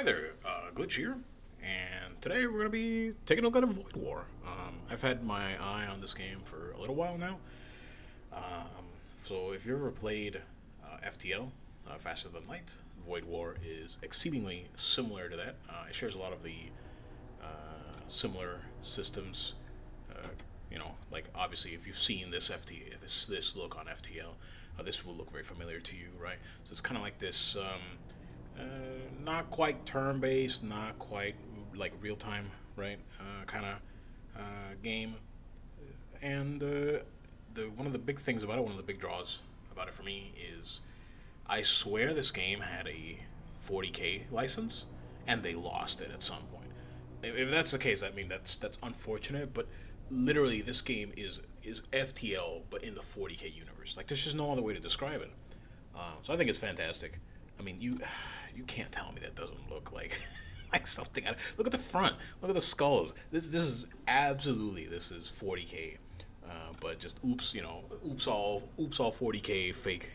Hi there, Glitchy here, and today we're going to be taking a look at a Void War. I've had my eye on this game for a little while now, so if you ever played FTL, Faster Than Light, Void War is exceedingly similar to that. It shares a lot of the similar systems. Like obviously, if you've seen this look on FTL, this will look very familiar to you, right? So it's kind of like this. Uh, Not quite turn-based, not quite like real-time, right? Kind of game. And the one of the big things about it, one of the big draws about it for me is, I swear this game had a 40K license, and they lost it at some point. If that's the case, I mean that's unfortunate. But literally, this game is FTL, but in the 40K universe. Like there's just no other way to describe it. So I think it's fantastic. I mean, you can't tell me that doesn't look like like something. Look at the front. Look at the skulls. This is 40K, but just oops all 40K fake.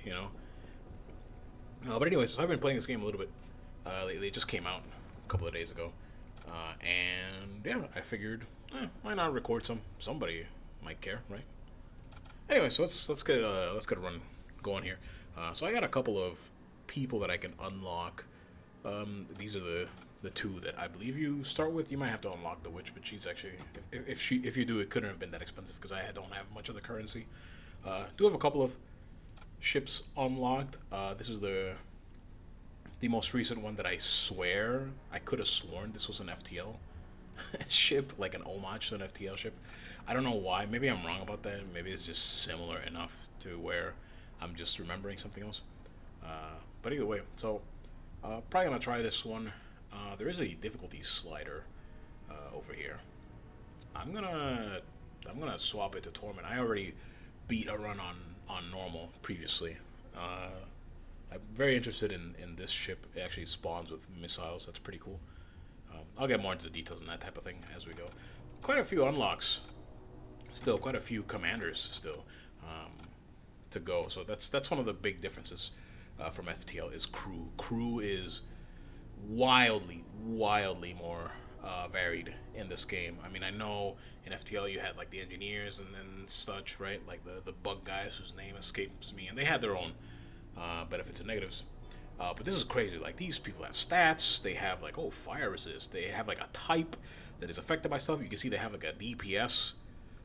But anyways, so I've been playing this game a little bit. They just came out a couple of days ago, and yeah, I figured why not record some. Somebody might care, right? Anyway, so let's get a run going here. So I got a couple of people that I can unlock. These are the two that I believe you start with. You might have to unlock the witch, but she's actually, if you do, it couldn't have been that expensive because I don't have much of the currency. Do have a couple of ships unlocked. This is the most recent one that I swear I could have sworn this was an FTL ship, like an homage to an FTL ship. I don't know why. Maybe I'm wrong about that. Maybe it's just similar enough to where I'm just remembering something else. But either way, so probably gonna try this one. There is a difficulty slider over here. I'm gonna swap it to Torment. I already beat a run on normal previously. I'm very interested in this ship. It actually spawns with missiles. That's pretty cool. I'll get more into the details and that type of thing as we go. Quite a few unlocks. Still, quite a few commanders still to go. So that's one of the big differences from FTL is crew. Crew is wildly more varied in this game. I mean, I know in FTL you had like the engineers and such, right? Like the bug guys whose name escapes me, and they had their own benefits and negatives. But this is crazy. Like these people have stats. They have like fire resist. They have like a type that is affected by stuff. You can see they have like a DPS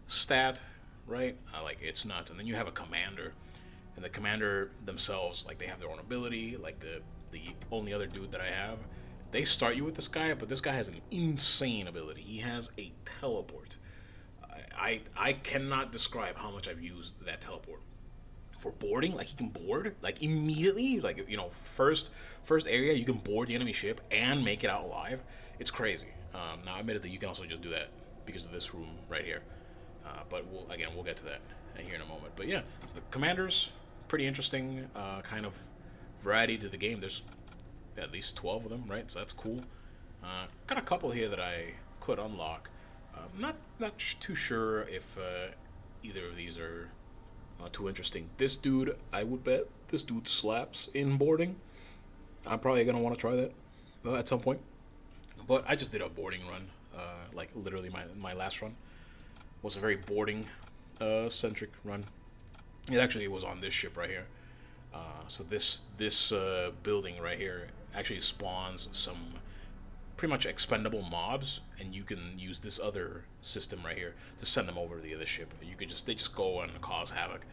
stat, right? Like it's nuts. And then you have a commander, and the commander themselves, like they have their own ability. Like the only other dude that I have, they start you with this guy, but this guy has an insane ability. He has a teleport. I cannot describe how much I've used that teleport for boarding. Like he can board like immediately, like first area you can board the enemy ship and make it out alive. It's crazy. Now admittedly you can also just do that because of this room right here, but we'll get to that here in a moment. But yeah, so the commanders, pretty interesting kind of variety to the game. There's at least 12 of them, right? So that's cool. Got a couple here that I could unlock. Not too sure if either of these are too interesting. This dude, I would bet this dude slaps in boarding. I'm probably gonna want to try that at some point. But I just did a boarding run. Like literally my last run was a very boarding centric run. It actually was on this ship right here. So this building right here actually spawns some pretty much expendable mobs, and you can use this other system right here to send them over to the other ship. They just go and cause havoc.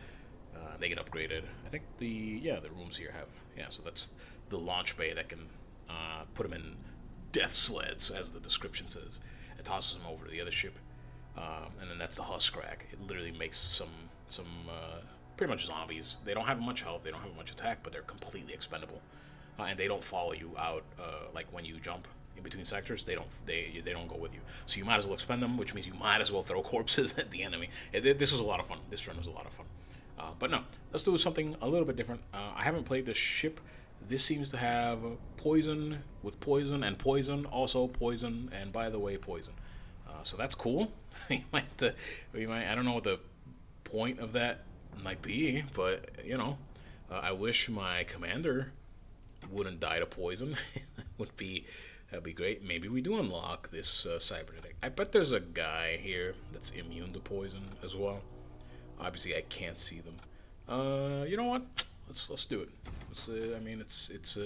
They get upgraded. I think the rooms here have so that's the launch bay that can put them in death sleds, as the description says. It tosses them over to the other ship, and then that's the husk rack. It literally makes some pretty much zombies. They don't have much health, they don't have much attack, but they're completely expendable, and they don't follow you out like when you jump in between sectors. They don't go with you, so you might as well expend them, which means you might as well throw corpses at the enemy. This was a lot of fun. This run was a lot of fun. But no, let's do something a little bit different. I haven't played this ship. This seems to have poison with poison and poison, also poison, and by the way, poison. So that's cool. we might, I don't know what the point of that might be, but I wish my commander wouldn't die to poison. Would be That'd be great. Maybe we do unlock this cybernetic. I bet there's a guy here that's immune to poison as well. Obviously, I can't see them. You know what? Let's do it. I mean, it's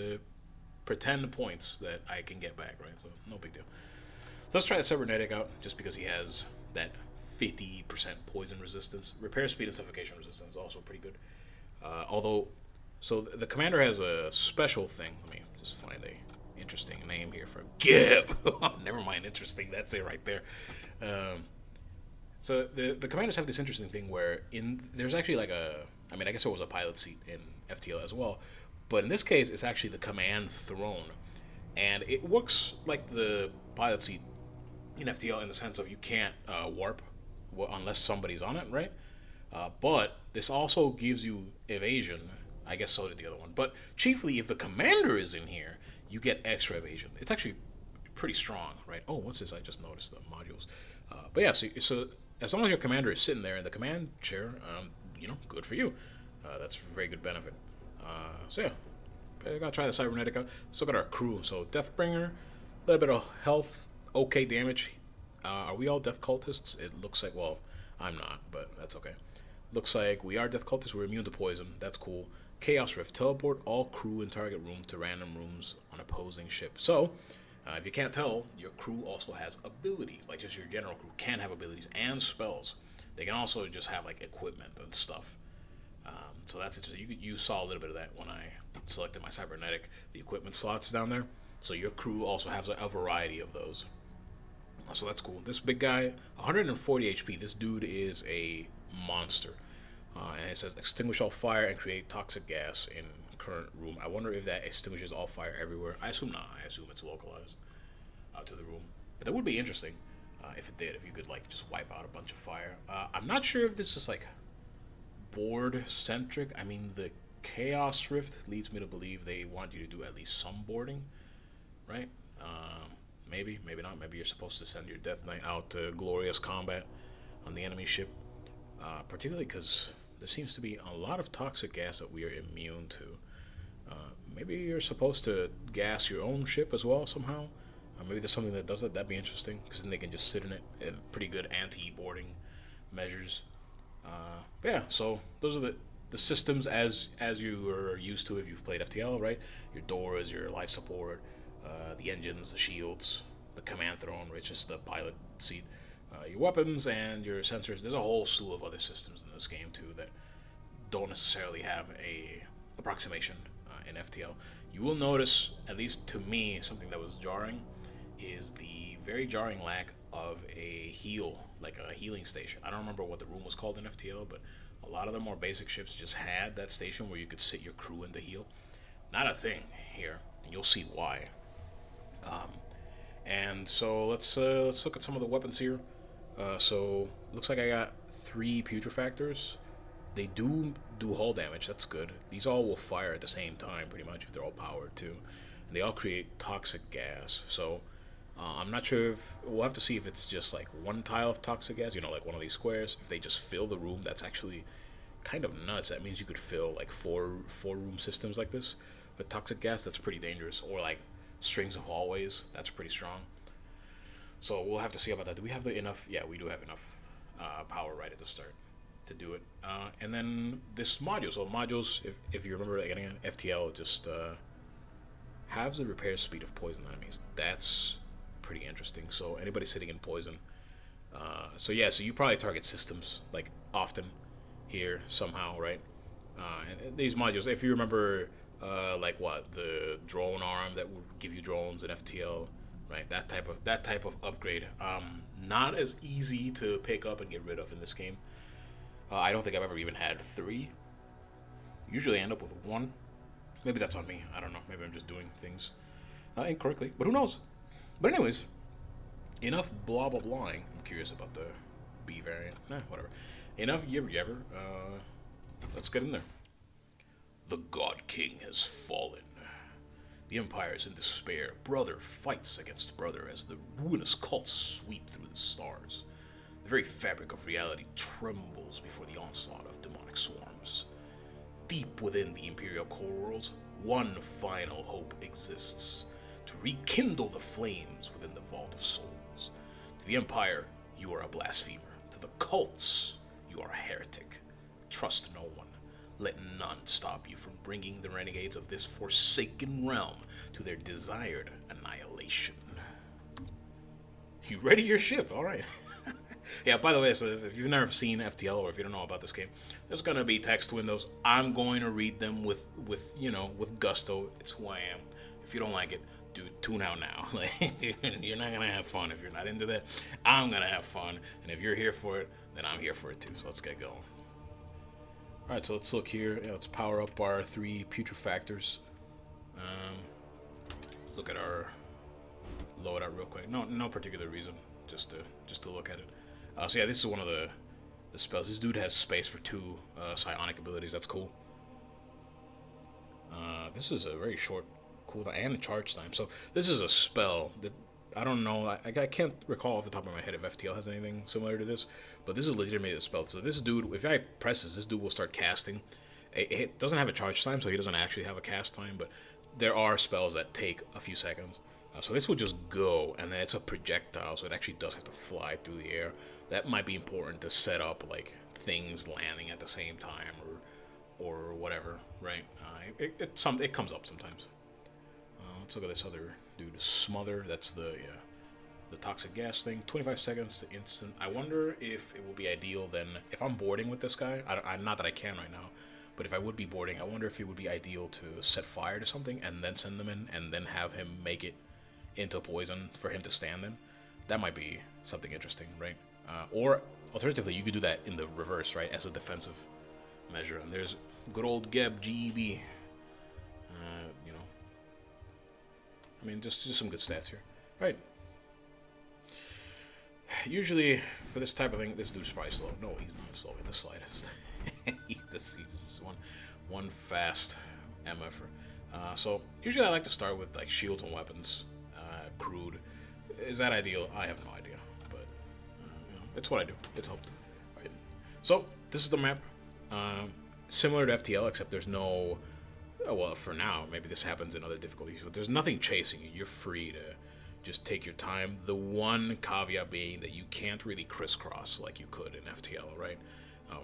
pretend points that I can get back, right? So no big deal. So let's try the Cybernetic out, just because he has that 50% poison resistance. Repair speed and suffocation resistance is also pretty good. Although, so the commander has a special thing. Let me just find a interesting name here for Gib. Never mind, interesting. That's it right there. So the commanders have this interesting thing where there's actually like I mean, I guess there was a pilot seat in FTL as well, but in this case, it's actually the command throne, and it works like the pilot seat in FTL in the sense of you can't warp unless somebody's on it, right? But this also gives you evasion. I guess so did the other one. But chiefly, if the commander is in here, you get extra evasion. It's actually pretty strong, right? Oh, what's this? I just noticed the modules. But yeah, so as long as your commander is sitting there in the command chair, good for you. That's a very good benefit. So yeah, I gotta try the Cybernetic out. Let's look at our crew. So Deathbringer, a little bit of health, okay damage. Are we all Death Cultists? It looks like, well, I'm not, but that's okay. Looks like we are Death Cultists. We're immune to poison. That's cool. Chaos Rift. Teleport all crew in target room to random rooms on opposing ship. So, if you can't tell, your crew also has abilities. Like, just your general crew can have abilities and spells. They can also just have, like, equipment and stuff. So that's it. You saw a little bit of that when I selected my Cybernetic. The equipment slots down there. So your crew also has a variety of those. So that's cool. This big guy, 140 HP. This dude is a monster. And it says extinguish all fire and create toxic gas in current room. I wonder if that extinguishes all fire everywhere. I assume not. I assume it's localized to the room. But that would be interesting if it did. If you could like just wipe out a bunch of fire. I'm not sure if this is like board centric. I mean, the Chaos Rift leads me to believe they want you to do at least some boarding, right? Maybe not. Maybe you're supposed to send your Death Knight out to glorious combat on the enemy ship, particularly because there seems to be a lot of toxic gas that we are immune to. Maybe you're supposed to gas your own ship as well somehow. Maybe there's something that does that. That'd be interesting, because then they can just sit in it in pretty good anti-boarding measures. Yeah, so those are the systems as you are used to if you've played FTL, right? Your doors, your life support, the engines, the shields, the command throne, which is the pilot seat, your weapons, and your sensors. There's a whole slew of other systems in this game too that don't necessarily have a approximation in FTL. You will notice, at least to me, something that was jarring is the very jarring lack of a heal, like a healing station. I don't remember what the room was called in FTL, but a lot of the more basic ships just had that station where you could sit your crew in to heal. Not a thing here, and you'll see why. And so let's look at some of the weapons here. So looks like I got 3 putrefactors. They do hull damage. That's good. These all will fire at the same time, pretty much, if they're all powered too. And they all create toxic gas. So I'm not sure if we'll have to see if it's just like one tile of toxic gas, like one of these squares. If they just fill the room, that's actually kind of nuts. That means you could fill like four room systems like this with toxic gas. That's pretty dangerous. Or like strings of hallways. That's pretty strong. So we'll have to see about that. Do we have enough? Yeah, we do have enough power right at the start to do it. And then this module. So modules, if you remember getting an FTL, just have the repair speed of poison enemies. That's pretty interesting. So anybody sitting in poison. So you probably target systems like often here somehow, right? And these modules, if you remember, like what the drone arm that would give you drones in FTL, right? That type of upgrade. Not as easy to pick up and get rid of in this game. I don't think I've ever even had 3. Usually I end up with 1. Maybe that's on me. I don't know. Maybe I'm just doing things incorrectly. But who knows? But anyways, enough blah blah blahing. I'm curious about the B variant. Whatever. Enough yibber. Let's get in there. The God King has fallen. The Empire is in despair. Brother fights against brother as the ruinous cults sweep through the stars. The very fabric of reality trembles before the onslaught of demonic swarms. Deep within the Imperial core worlds, one final hope exists. to rekindle the flames within the Vault of Souls. To the Empire, you are a blasphemer. To the cults, you are a heretic. Trust no one. Let none stop you from bringing the renegades of this forsaken realm to their desired annihilation. You ready your ship? All right. Yeah, by the way, so if you've never seen FTL or if you don't know about this game, there's going to be text windows. I'm going to read them with gusto. It's who I am. If you don't like it, dude, tune out now. Like, you're not going to have fun if you're not into that. I'm going to have fun. And if you're here for it, then I'm here for it too. So let's get going. All right, so let's look here. Yeah, let's power up our 3 putrefactors. Look at our loadout real quick. No particular reason. Just to look at it. So yeah, this is one of the spells. This dude has space for 2 psionic abilities. That's cool. This is a very short cooldown and a charge time. So this is a spell that I don't know. I can't recall off the top of my head if FTL has anything similar to this, but this is legitimately a spell. So this dude, if I press this dude will start casting. It doesn't have a charge time, so he doesn't actually have a cast time, but there are spells that take a few seconds. So this will just go, and then it's a projectile, so it actually does have to fly through the air. That might be important to set up like things landing at the same time, or whatever, right? It comes up sometimes. Let's look at this other dude, Smother. That's the toxic gas thing. 25 seconds to instant. I wonder if it will be ideal then if I'm boarding with this guy. Not that I can right now, but if I would be boarding, I wonder if it would be ideal to set fire to something and then send them in, and then have him make it into poison for him to stand in. That might be something interesting, right? Or alternatively, you could do that in the reverse, right, as a defensive measure. And there's good old Geb GEB. I mean, just some good stats here, right? Usually for this type of thing, this dude's probably slow. No, he's not slow in the slightest. This is one fast MFer. So usually I like to start with like shields and weapons. Crude. Is that ideal? I have no idea, but it's what I do. It's helped. Right. So this is the map. Similar to FTL, except there's no. Well, for now, maybe this happens in other difficulties, but there's nothing chasing you. You're free to just take your time. The one caveat being that you can't really crisscross like you could in FTL, right?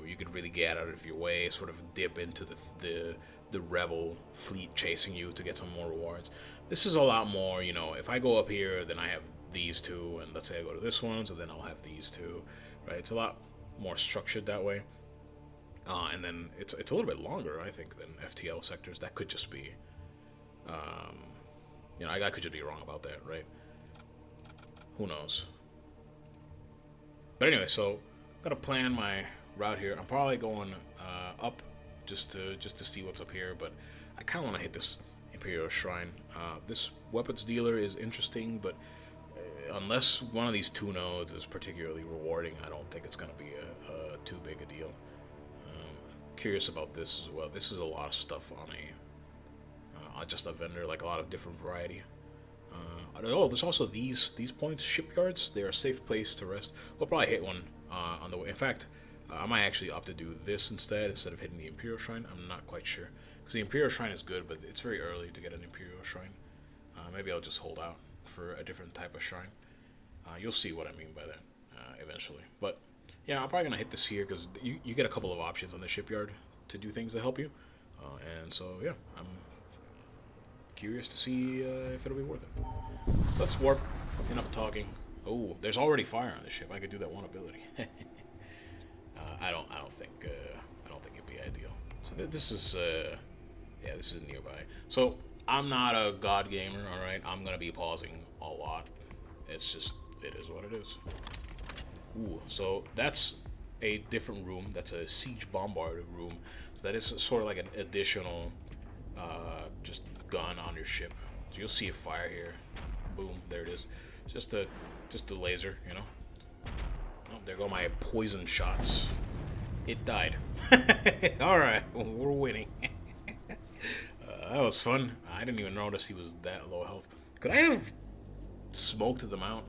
You could really get out of your way, sort of dip into the rebel fleet chasing you to get some more rewards. This is a lot more, if I go up here, then I have these 2, and let's say I go to this one, so then I'll have these 2, right? It's a lot more structured that way. And then it's a little bit longer, I think, than FTL sectors. That could just be, I could just be wrong about that, right? Who knows? But anyway, so I'm gonna plan my route here. I'm probably going up just to see what's up here, but I kind of want to hit this Imperial Shrine. This weapons dealer is interesting, but unless one of these 2 nodes is particularly rewarding, I don't think it's gonna be a too big a deal. Curious about this as well. This is a lot of stuff on just a vendor, like a lot of different variety. There's also these points, shipyards. They're a safe place to rest. We'll probably hit one on the way. In fact, I might actually opt to do this instead of hitting the Imperial Shrine. I'm not quite sure, because the Imperial Shrine is good, but it's very early to get an Imperial Shrine. Maybe I'll just hold out for a different type of shrine. You'll see what I mean by that eventually, but. Yeah, I'm probably going to hit this here because you get a couple of options on the shipyard to do things that help you. And so, yeah, I'm curious to see if it'll be worth it. So let's warp. Enough talking. Oh, there's already fire on the ship. I could do that one ability. I don't think it'd be ideal. So this is this is nearby. So I'm not a god gamer, all right? I'm going to be pausing a lot. It is what it is. Ooh, so that's a different room. That's a siege bombarder room. So that is sort of like an additional just gun on your ship. So you'll see a fire here. Boom, there it is. Just a laser, Oh, there go my poison shots. It died. All right, we're winning. That was fun. I didn't even notice he was that low health. Could I have smoked them out?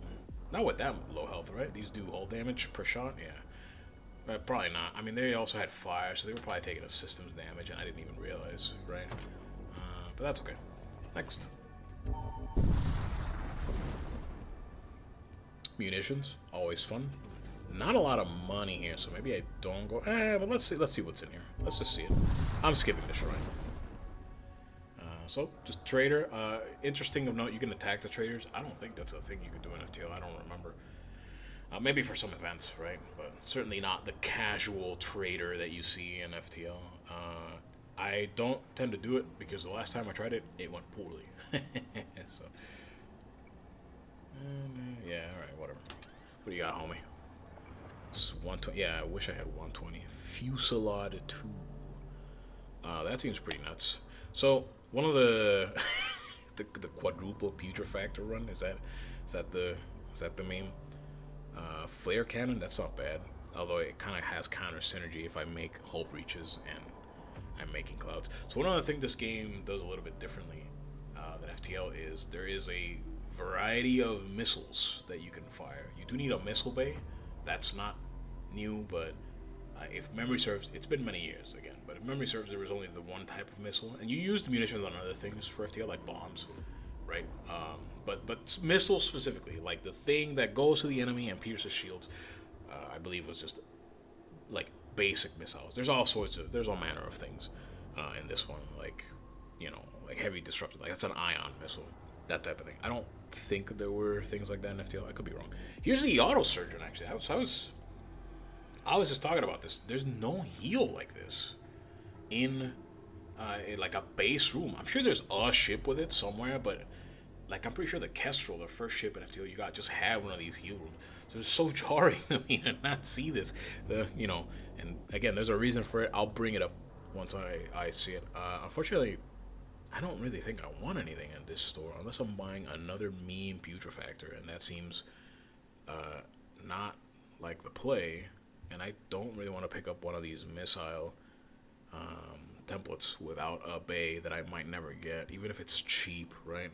Not with that low health, right? These do hull damage per shot, yeah. Probably not. I mean, they also had fire, so they were probably taking a systems damage, and I didn't even realize, right? But that's okay. Next. munitions, always fun. Not a lot of money here, so maybe I don't go. But let's see what's in here. Let's just see it. I'm skipping the shrine. So just trader. Interesting of note, you can attack the traders. I don't think that's a thing you can do in FTL. I don't remember. Maybe for some events, right? But certainly not the casual trader that you see in FTL. I don't tend to do it because the last time I tried it, it went poorly. So, yeah, all right, whatever. What do you got, homie? It's 120. Yeah, I wish I had 120. Fusillade 2. That seems pretty nuts. So one of the the quadruple putrefactor run is that the meme? Flare cannon, that's not bad. Although it kind of has counter synergy if I make hull breaches and I'm making clouds. So one other thing this game does a little bit differently than FTL is there is a variety of missiles that you can fire. You do need a missile bay. That's not new, but if memory serves, it's been many years again. But if memory serves, there was only the one type of missile, and you used munitions on other things for FTL like bombs, right? But missiles specifically, like the thing that goes to the enemy and pierces shields, I believe was just like basic missiles. There's all manner of things in this one, like like heavy disruptor, like that's an ion missile, that type of thing. I don't think there were things like that in FTL. I could be wrong. Here's the auto surgeon. Actually, I was just talking about this. There's no heal like this in like a base room. I'm sure there's a ship with it somewhere, but like I'm pretty sure the Kestrel, the first ship in FTL you got, just had one of these heal rooms. So it's so jarring to me to not see this. And again, there's a reason for it. I'll bring it up once I see it. Unfortunately, I don't really think I want anything in this store unless I'm buying another meme putrefactor, and that seems not like the play. And I don't really want to pick up one of these missile templates without a bay that I might never get, even if it's cheap, right?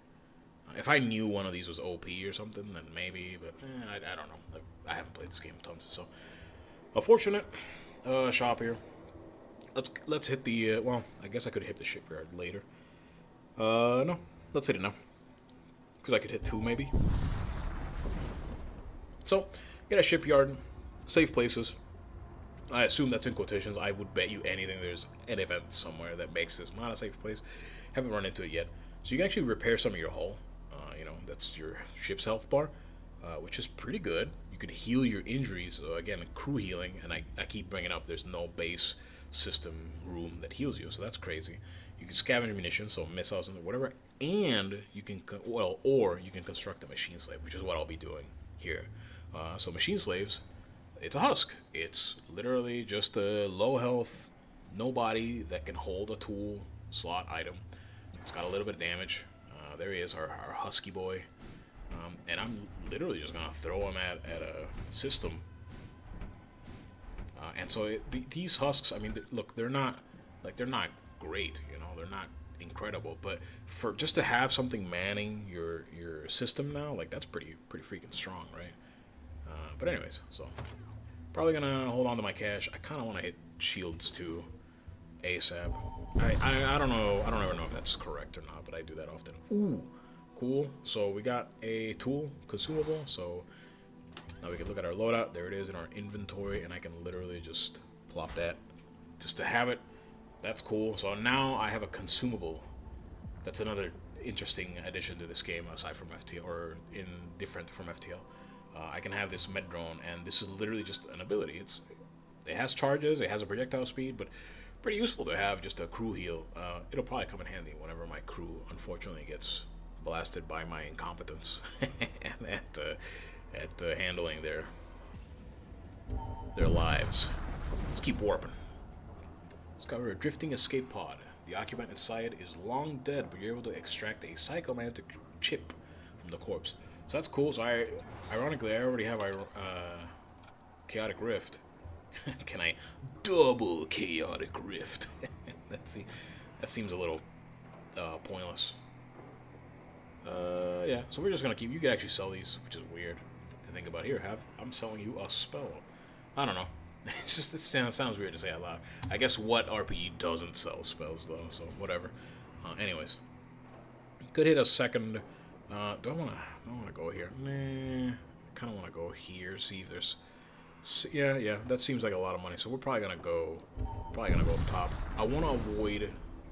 If I knew one of these was OP or something, then maybe, but I don't know. I haven't played this game tons, so unfortunate shop here. Let's hit the well, I guess I could hit the shipyard later. No, let's hit it now, because I could hit 2 maybe. So get a shipyard, safe places. I assume that's in quotations. I would bet you anything there's an event somewhere that makes this not a safe place. Haven't run into it yet. So you can actually repair some of your hull. That's your ship's health bar, which is pretty good. You could heal your injuries. Again, crew healing, and I keep bringing up there's no base system room that heals you, so that's crazy. You can scavenge munitions, so missiles and whatever, and you can or you can construct a machine slave, which is what I'll be doing here. So machine slaves, it's a husk. It's literally just a low health, no body that can hold a tool slot item. It's got a little bit of damage. There he is, our husky boy. And I'm literally just gonna throw him at a system. And so these husks, I mean, look, they're not great, they're not incredible, but for just to have something manning your system now, like that's pretty freaking strong, right? But anyways, so probably gonna hold on to my cash. I kind of want to hit shields too, ASAP. I don't know. I don't ever know if that's correct or not, but I do that often. Ooh, cool. So we got a tool consumable. So now we can look at our loadout. There it is in our inventory, and I can literally just plop that just to have it. That's cool. So now I have a consumable. That's another interesting addition to this game aside from FTL, or different from FTL. I can have this med drone, and this is literally just an ability. It has charges, it has a projectile speed, but pretty useful to have just a crew heal. It'll probably come in handy whenever my crew unfortunately gets blasted by my incompetence at handling their lives. Let's keep warping. Discover a drifting escape pod. The occupant inside is long dead, but you're able to extract a psychomantic chip from the corpse. So that's cool. So ironically, I already have chaotic rift. Can I double chaotic rift? That seems a little pointless. Yeah. So we're just gonna keep. You can actually sell these, which is weird to think about. Here, I'm selling you a spell. I don't know. It's just, it sounds weird to say out loud. I guess what RPG doesn't sell spells though, so whatever. Anyways, could hit a second. Do I wanna go here? Nah. kind of want to go here, see if there's... Yeah, that seems like a lot of money. So we're probably gonna go up top. I want to avoid...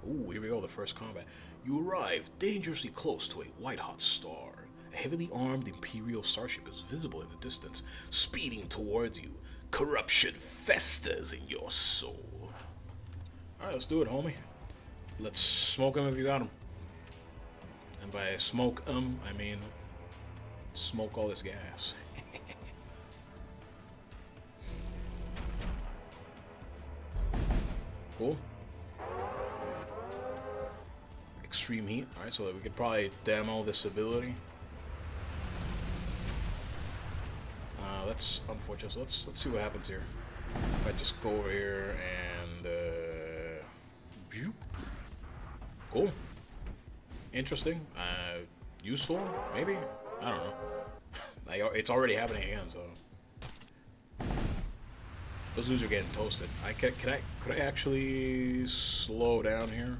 Ooh, here we go, the first combat. You arrive dangerously close to a white-hot star. A heavily armed Imperial starship is visible in the distance, speeding towards you. Corruption festers in your soul. Alright, let's do it, homie. Let's smoke him if you got him. And by smoke I mean smoke all this gas. Cool. Extreme heat. Alright, so that we could probably demo this ability. That's unfortunate. So let's see what happens here. If I just go over here and cool. Interesting. Useful, maybe? I don't know. It's already happening again, so those dudes are getting toasted. Could I actually slow down here?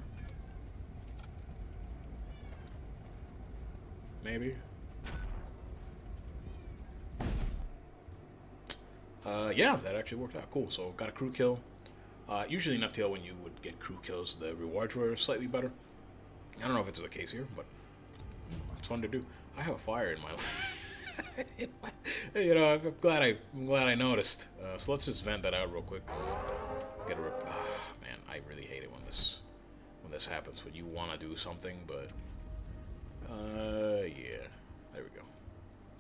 Maybe. Yeah, that actually worked out. Cool. So got a crew kill. Usually in FTL, when you would get crew kills, the rewards were slightly better. I don't know if it's the case here, but it's fun to do. I have a fire in my life. You know, I'm glad I noticed. So let's just vent that out real quick. Get a rip. Man, I really hate it when this happens. When you want to do something, but yeah, there we go.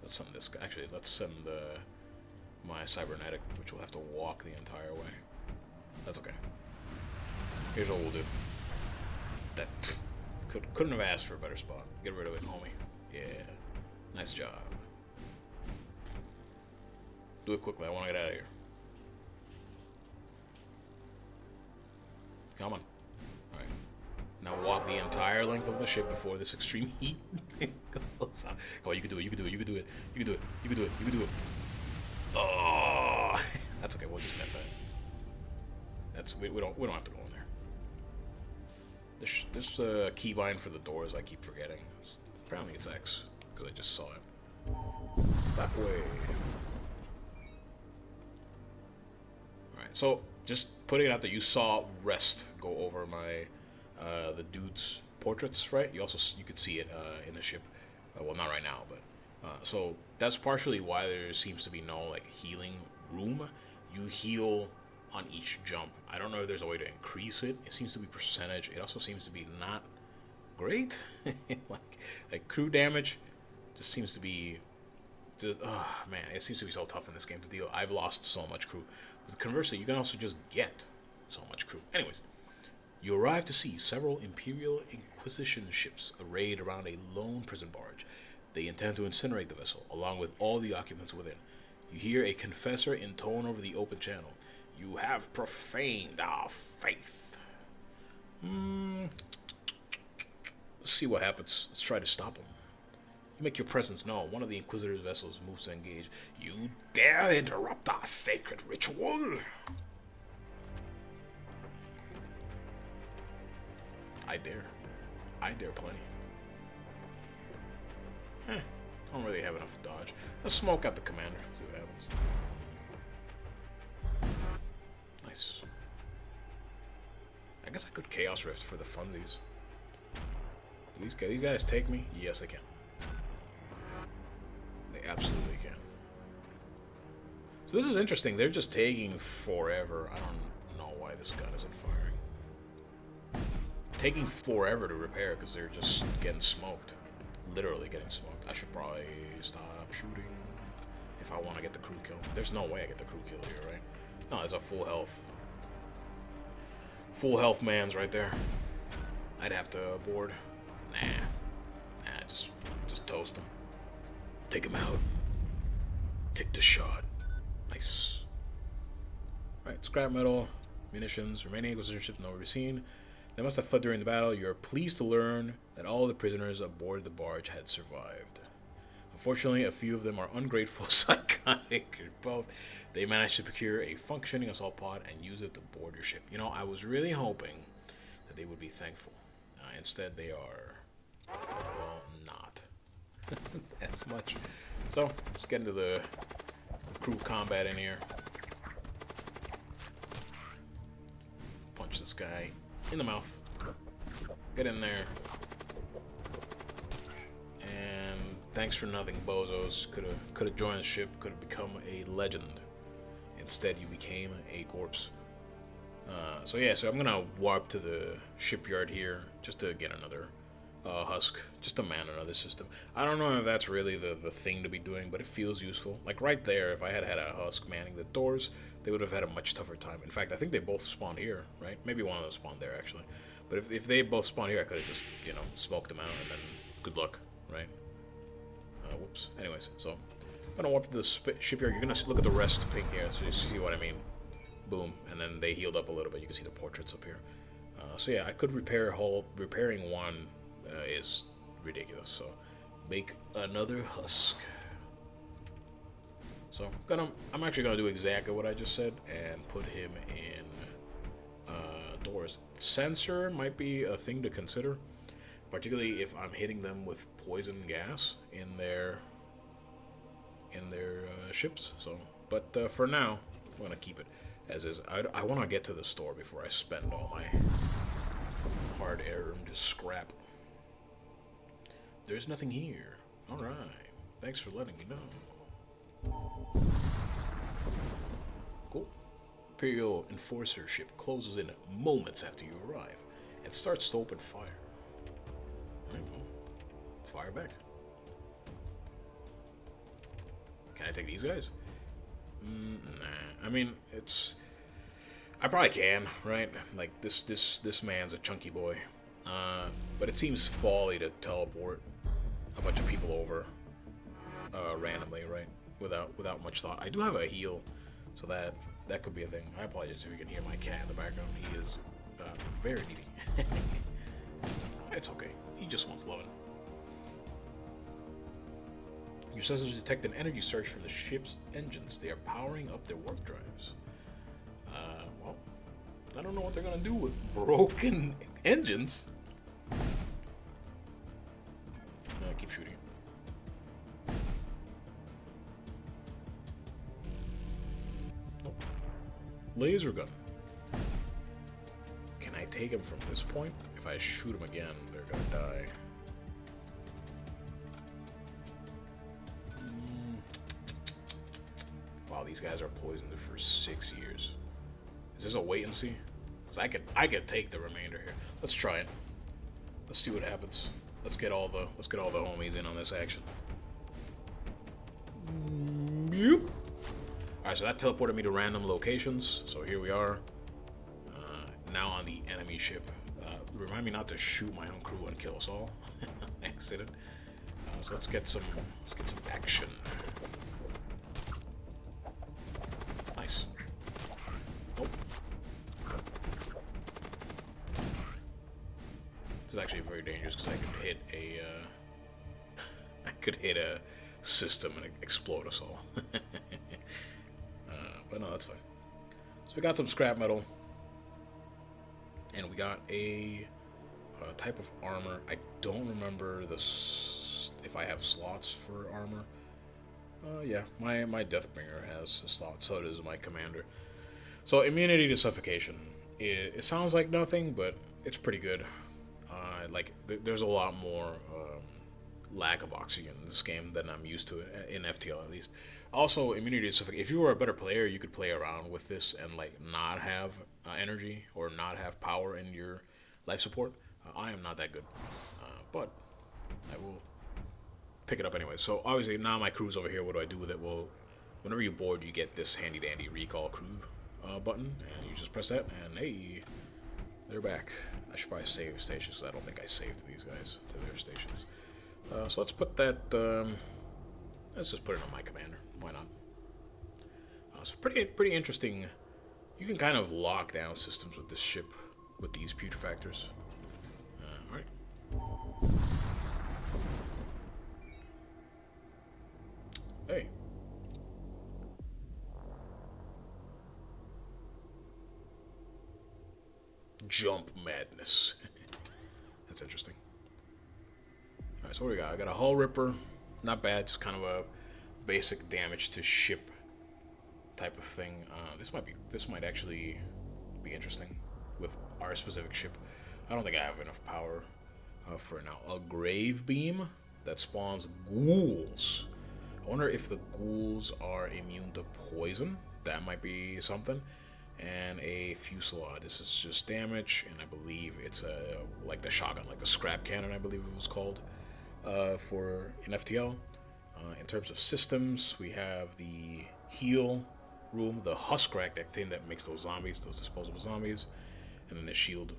Let's send this guy. Actually, let's send my Cybernetic, which will have to walk the entire way. That's okay. Here's what we'll do. That couldn't have asked for a better spot. Get rid of it, homie. Yeah. Nice job. Do it quickly. I want to get out of here. Come on. Alright. Now walk the entire length of the ship before this extreme heat goes on. Come on, you can do it. You can do it. You can do it. You can do it. You can do it. You can do it. Oh, that's okay. We'll just vent that. We don't have to go in there. There's a keybind for the doors. I keep forgetting. Apparently it's X because I just saw it. That way. All right. So just putting it out there, you saw Rest go over my the dude's portraits, right? You could see it in the ship. Well, not right now, but so that's partially why there seems to be no like healing room. You heal on each jump. I don't know if there's a way to increase it. It seems to be percentage. It also seems to be not great. like crew damage just seems to be man, it seems to be so tough in this game to deal. I've lost so much crew. But conversely, you can also just get so much crew. Anyways, you arrive to see several Imperial Inquisition ships arrayed around a lone prison barge. They intend to incinerate the vessel, along with all the occupants within. You hear a confessor intone over the open channel. You have profaned our faith. Let's see what happens. Let's try to stop him. You make your presence known. One of the Inquisitor's vessels moves to engage. You dare interrupt our sacred ritual? I dare. I dare plenty. I don't really have enough dodge. Let's smoke out the commander. See what happens. Nice. I guess I could Chaos Rift for the funsies. Do these guys take me? Yes, they can. They absolutely can. So this is interesting. They're just taking forever. I don't know why this gun isn't firing. Taking forever to repair because they're just getting smoked. Literally getting smoked. I should probably stop shooting if I want to get the crew kill. There's no way I get the crew kill here, right? No, there's a full health. Full health man's right there. I'd have to board. Nah, just toast him. Take him out. Take the shot. Nice. Alright, scrap metal, munitions, remaining Inquisition ships nowhere to be seen. They must have fled during the battle. You are pleased to learn that all the prisoners aboard the barge had survived. Unfortunately, a few of them are ungrateful, psychotic, or both. They managed to procure a functioning assault pod and use it to board your ship. You know, I was really hoping that they would be thankful. Instead, they are, well, not. as So, let's get into the crew combat in here. Punch this guy in the mouth. Get in there. And thanks for nothing, bozos. Could have joined the ship. Could have become a legend. Instead, you became a corpse. So yeah, so I'm gonna warp to the shipyard here just to get another husk, just to man another system. I don't know if that's really the thing to be doing, but it feels useful. Like right there, if I had a husk manning the doors, they would have had a much tougher time. In fact, I think they both spawned here, right? Maybe one of them spawned there, actually. But if they both spawned here, I could have just, you know, smoked them out and then good luck, right? Whoops. Anyways, so I'm gonna warp to the shipyard. You're gonna look at the rest ping here, so you see what I mean. Boom, and then they healed up a little bit. You can see the portraits up here. So yeah, I could repair hull. Repairing one is ridiculous. So make another husk. So I'm actually gonna do exactly what I just said and put him in doors. Sensor might be a thing to consider, particularly if I'm hitting them with poison gas in their ships. So, but for now, I'm gonna keep it as is. I want to get to the store before I spend all my hard-earned scrap. There's nothing here. Alright. Thanks for letting me know. Cool. Imperial Enforcer ship closes in moments after you arrive and starts to open fire. Alright, well, fire back. Can I take these guys? Nah. I mean, I probably can, right? Like this man's a chunky boy, but it seems folly to teleport a bunch of people over randomly, right? Without much thought. I do have a heal, so that could be a thing. I apologize if you can hear my cat in the background. He is very needy. It's okay. He just wants loving. Your sensors detect an energy surge from the ship's engines. They are powering up their warp drives. Well, I don't know what they're gonna do with broken engines. Keep shooting. Nope. Laser gun. Can I take him from this point? If I shoot him again, they're gonna die. Wow, these guys are poisoned for 6 years. Is this a wait and see? Because I could take the remainder here. Let's try it. Let's see what happens. Let's get all the homies in on this action. Yep. Alright, so that teleported me to random locations. So here we are. Now on the enemy ship. Remind me not to shoot my own crew and kill us all. Accident. So let's get some action. Nice. Nope. This is actually very dangerous because I could hit a system and explode us all. But no, that's fine. So we got some scrap metal, and we got a type of armor. I don't remember if I have slots for armor. Yeah, my Deathbringer has a slot, so does my Commander. So immunity to suffocation. It sounds like nothing, but it's pretty good. There's a lot more lack of oxygen in this game than I'm used to in FTL at least. Also, immunity to suffocation. If you were a better player, you could play around with this and like not have energy or not have power in your life support. I am not that good, but I will pick it up anyway. So obviously now my crew's over here. What do I do with it? Well, whenever you board, you get this handy dandy recall crew button, and you just press that, and hey, they're back. I should probably save stations, because I don't think I saved these guys to their stations. So let's put that. Let's just put it on my Commander. Why not? So pretty interesting. You can kind of lock down systems with this ship with these putrefactors. All right. Hey. Jump madness. That's interesting. Alright, so what do we got? I got a hull ripper. Not bad, just kind of a basic damage to ship type of thing. This might actually be interesting with our specific ship. I don't think I have enough power for now. A grave beam that spawns ghouls. I wonder if the ghouls are immune to poison. That might be something. And a fusillade. This is just damage, and I believe it's like the shotgun, like the scrap cannon, I believe it was called, for an FTL. In terms of systems, we have the heal room, the husk rack, that thing that makes those zombies, those disposable zombies, and then the shield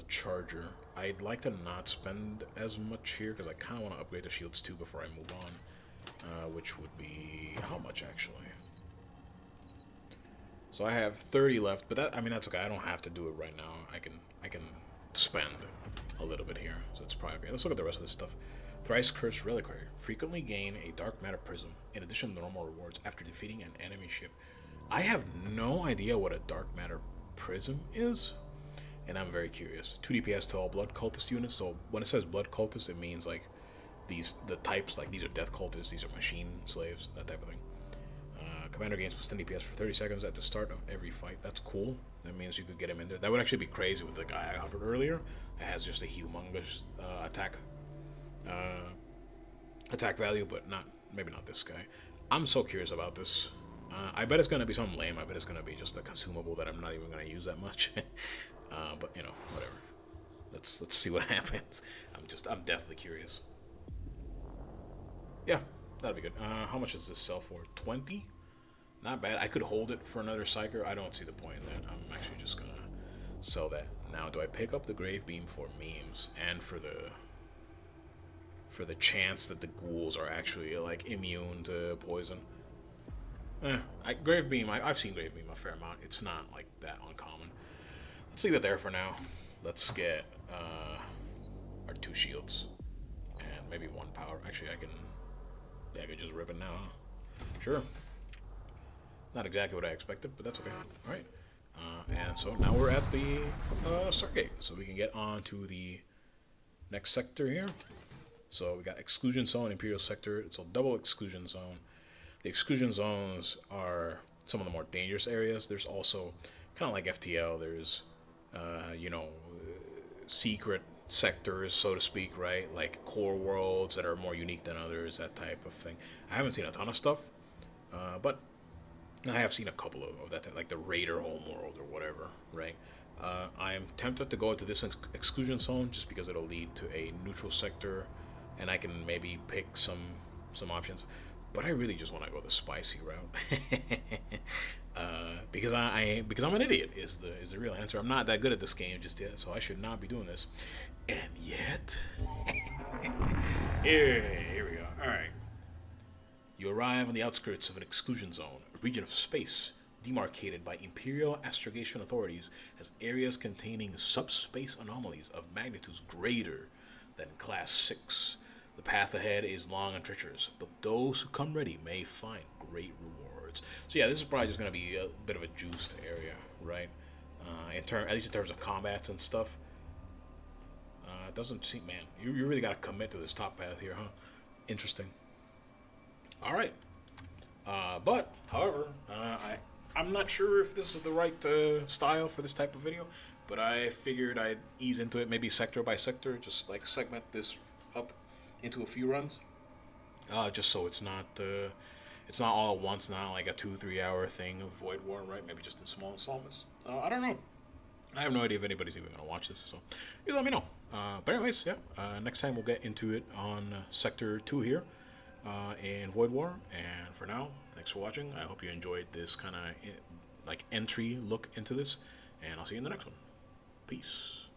charger. I'd like to not spend as much here because I kind of want to upgrade the shields too before I move on, which would be how much actually? So I have 30 left, but that, I mean, that's okay. I don't have to do it right now. I can spend a little bit here, so it's probably okay. Let's look at the rest of this stuff. Thrice Cursed Relic Freighter. Frequently gain a dark matter prism in addition to normal rewards after defeating an enemy ship. I have no idea what a dark matter prism is, and I'm very curious. 2 DPS to all blood cultist units. So when it says blood cultist, it means like the types, like these are death cultists, these are machine slaves, that type of thing. Commander gains plus 10 DPS for 30 seconds at the start of every fight. That's cool. That means you could get him in there. That would actually be crazy with the guy I offered earlier. It has just a humongous attack value, but maybe not this guy. I'm so curious about this. I bet it's gonna be something lame. I bet it's gonna be just a consumable that I'm not even gonna use that much. But you know, whatever. Let's see what happens. I'm deathly curious. Yeah, that'd be good. How much does this sell for? 20? Not bad. I could hold it for another Psyker. I don't see the point in that. I'm actually just gonna sell that. Now, do I pick up the Grave Beam for memes and for the chance that the ghouls are actually like immune to poison? Grave Beam. I've seen Grave Beam a fair amount. It's not like that uncommon. Let's leave it there for now. Let's get our 2 shields and maybe 1 power. Actually, I could just rip it now. Huh? Sure. Not exactly what I expected, but that's okay. All right. And so now we're at the Stargate, so we can get on to the next sector here. So we got Exclusion Zone, Imperial Sector. It's a double Exclusion Zone. The Exclusion Zones are some of the more dangerous areas. There's also, kind of like FTL, there's, secret sectors, so to speak, right? Like core worlds that are more unique than others, that type of thing. I haven't seen a ton of stuff, but I have seen a couple of that, like the Raider homeworld or whatever, right? I am tempted to go into this exclusion zone just because it'll lead to a neutral sector, and I can maybe pick some options. But I really just want to go the spicy route, because I'm an idiot is the real answer. I'm not that good at this game just yet, so I should not be doing this. And yet, here we go. All right. You arrive on the outskirts of an exclusion zone, a region of space demarcated by Imperial astrogation authorities as areas containing subspace anomalies of magnitudes greater than Class 6. The path ahead is long and treacherous, but those who come ready may find great rewards. So yeah, this is probably just going to be a bit of a juiced area, right? At least in terms of combats and stuff. It doesn't seem, man, you really got to commit to this top path here, huh? Interesting. All right, but however, I'm not sure if this is the right style for this type of video, but I figured I'd ease into it, maybe sector by sector, just like segment this up into a few runs, just so it's not all at once, not like a 2-3 hour thing of Void War, right? Maybe just in small installments. I don't know. I have no idea if anybody's even gonna watch this, so you let me know. But anyways, yeah. Next time we'll get into it on Sector 2 here. In Void War, and for now, thanks for watching. I hope you enjoyed this kind of like entry look into this, and I'll see you in the next one. Peace.